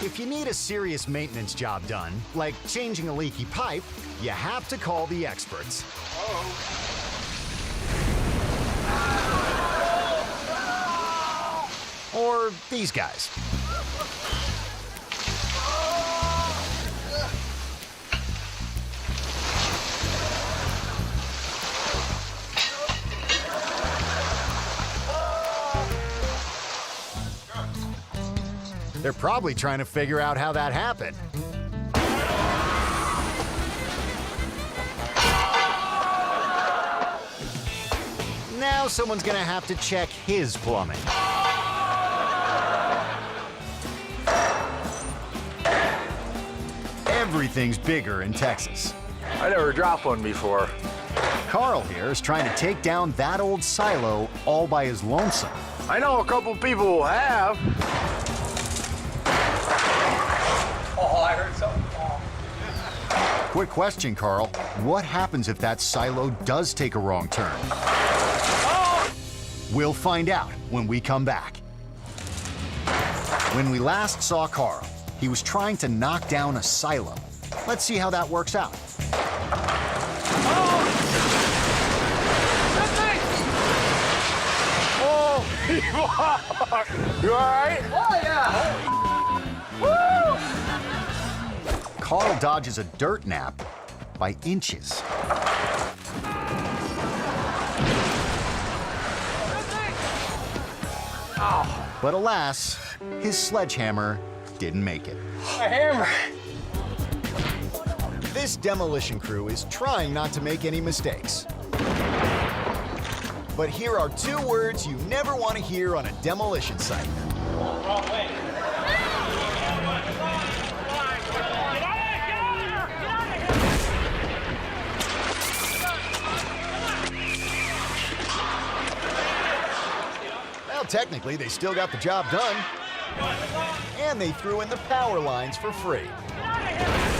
If you need a serious maintenance job done, like changing a leaky pipe, you have to call the experts. Or these guys. They're probably trying to figure out how that happened. Now someone's gonna have to check his plumbing. Everything's bigger in Texas. I never dropped one before. Carl here is trying to take down that old silo all by his lonesome. I know a couple people who have. Oh, I heard something fall. Quick question, Carl. What happens if that silo does take a wrong turn? Oh! We'll find out when we come back. When we last saw Carl, he was trying to knock down a silo. Let's see how that works out. Oh! You all right? Oh, yeah. Woo! Carl dodges a dirt nap by inches. Oh, But alas, his sledgehammer didn't make it. my hammer. This demolition crew is trying not to make any mistakes. But here are two words you never want to hear on a demolition site. Wrong way. Well, technically, they still got the job done. And they threw in the power lines for free. Get out of here!